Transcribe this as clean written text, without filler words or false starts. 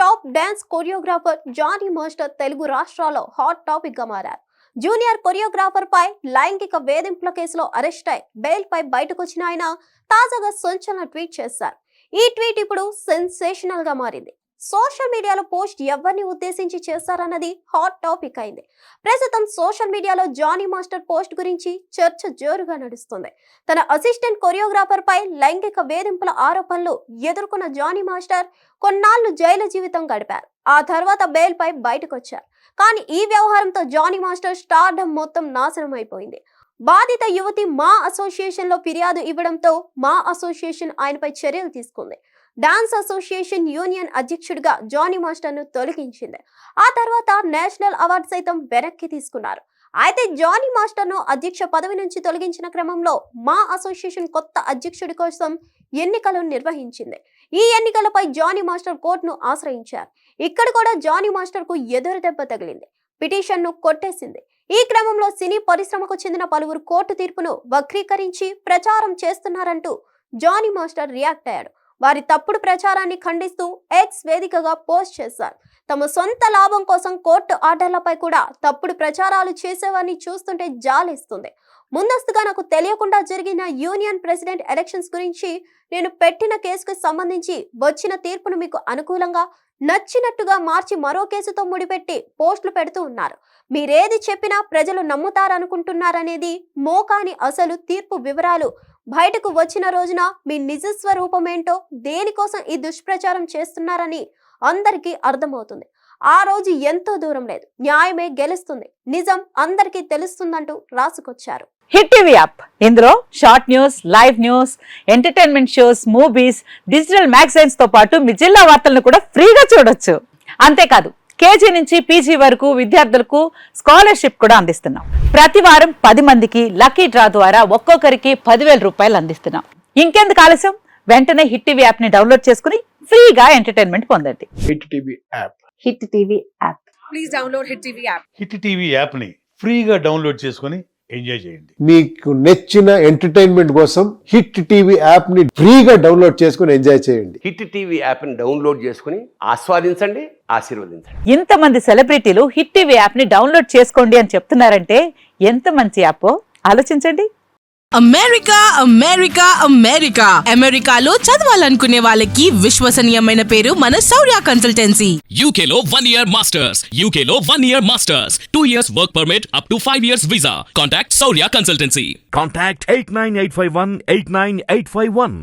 Top dance choreographer Johnny master Telugu రాష్ట్రాల్లో hot topic గా మారారు. జూనియర్ కొరియోగ్రాఫర్ పై లైంగిక వేధింపుల కేసులో అరెస్ట్ అయి బెయిల్ పై బయటకొచ్చిన ఆయన తాజాగా సంచలన ట్వీట్ చేశారు. ఈ ట్వీట్ ఇప్పుడు సెన్సేషనల్ గా మారింది. సోషల్ మీడియాలో పోస్ట్ ఎవరిని ఉద్దేశించి చేశారన్నది హాట్ టాపిక్ అయింది. ప్రస్తుతం సోషల్ మీడియాలో జానీ మాస్టర్ పోస్ట్ గురించి చర్చ జోరుగా నడుస్తుంది. తన అసిస్టెంట్ కొరియోగ్రాఫర్ పై లైంగిక వేధింపుల ఆరోపణలు ఎదుర్కొన్న జానీ మాస్టర్ కొన్నాళ్లు జైలు జీవితం గడిపారు. ఆ తర్వాత బెయిల్ పై బయటకొచ్చారు. కానీ ఈ వ్యవహారంతో జానీ మాస్టర్ స్టార్డమ్ మొత్తం నాశనం అయిపోయింది. బాధిత యువతి మా అసోసియేషన్ లో ఫిర్యాదు ఇవ్వడంతో మా అసోసియేషన్ ఆయనపై చర్యలు తీసుకుంది. డాన్స్ అసోసియేషన్ యూనియన్ అధ్యక్షుడిగా జానీ మాస్టర్ ను తొలగించింది. ఆ తర్వాత నేషనల్ అవార్డు సైతం వెనక్కి తీసుకున్నారు. అయితే జానీ మాస్టర్ ను అధ్యక్ష పదవి నుంచి తొలగించిన క్రమంలో మా అసోసియేషన్ కొత్త అధ్యక్షుడి కోసం ఎన్నికలు నిర్వహించింది. ఈ ఎన్నికలపై జానీ మాస్టర్ కోర్టును ఆశ్రయించారు. ఇక్కడ కూడా జానీ మాస్టర్ కు ఎదురు దెబ్బ తగిలింది. పిటిషన్ ను కొట్టేసింది. ఈ క్రమంలో సినీ పరిశ్రమకు చెందిన పలువురు కోర్టు తీర్పును వక్రీకరించి ప్రచారం చేస్తున్నారంటూ జానీ మాస్టర్ రియాక్ట్ అయ్యాడు. వారి తప్పుడు ప్రచారాన్ని ఖండిస్తూ ఎక్స్ వేదికగా పోస్ట్ చేశారు. తమ సొంత లాభం కోసం కోర్టు ఆర్డర్లపై కూడా తప్పుడు ప్రచారాలు చేసేవారిని చూస్తుంటే జాలేస్తుంది. ముందస్తుగా నాకు తెలియకుండా జరిగిన యూనియన్ ప్రెసిడెంట్ ఎలక్షన్స్ గురించి నేను పెట్టిన కేసుకు సంబంధించి వచ్చిన తీర్పును మీకు అనుకూలంగా నచ్చినట్టుగా మార్చి మరో కేసుతో ముడిపెట్టి పోస్టులు పెడుతూ ఉన్నారు. మీరేది చెప్పినా ప్రజలు నమ్ముతారనుకుంటున్నారనేది మోకాని అసలు తీర్పు వివరాలు బయటకు వచ్చిన రోజున మీ నిజ స్వరూపమేంటో, దేనికోసం ఈ దుష్ప్రచారం చేస్తున్నారని అందరికీ అర్థమవుతుంది. ఆ రోజు ఎంతో దూరం లేదు, న్యాయమే గెలుస్తుంది, నిజం అందరికీ తెలుస్తుందంటూ రాసుకొచ్చారు. హిట్ టీవీ యాప్, ఇందులో short news, live news, entertainment shows, movies, digital magazines తో పాటు మీ జిల్లా వార్తలను కూడా ఫ్రీగా చూడొచ్చు. అంతేకాదు కేజీ నుంచి పీజీ వరకు విద్యార్థులకు స్కాలర్షిప్ కూడా అందిస్తున్నాం. ప్రతి వారం 10 మందికి లక్కీ డ్రా ద్వారా ఒక్కొక్కరికి 10,000 రూపాయలు అందిస్తున్నాం. ఇంకెందుకు ఆలస్యం, వెంటనే హిట్ టీవీ యాప్ ని డౌన్లోడ్ చేసుకుని ఫ్రీగా ఎంటర్టైన్మెంట్ పొందండి. Hit TV app. Hit TV app. Please download hit TV app. Hit TV app ని ఫ్రీగా డౌన్లోడ్ చేసుకుని ఎంజాయ్ చేయండి. మీకు నచ్చిన ఎంటర్టైన్మెంట్ కోసం హిట్ టీవీ యాప్ ని ఫ్రీగా డౌన్లోడ్ చేసుకుని ఎంజాయ్ చేయండి. హిట్ టీవీ యాప్ ని డౌన్లోడ్ చేసుకుని ఆస్వాదించండి, ఆశీర్వదించండి. ఇంతమంది సెలబ్రిటీలు హిట్ టీవీ యాప్ ని డౌన్లోడ్ చేసుకోండి అని చెప్తున్నారంటే ఎంత మంచి యాప్ ఆలోచించండి. అమెరికా అమెరికా అమెరికా అమెరికాలో చదవాలనుకునే వాళ్ళకి విశ్వసనీయమైన పేరు మన శౌర్య కన్సల్టెన్సీ. UK లో 1 year masters. UK లో 1 year masters. 2 years work permit up to 5 years visa. Contact Saurya Consultancy. Contact 89851 89851.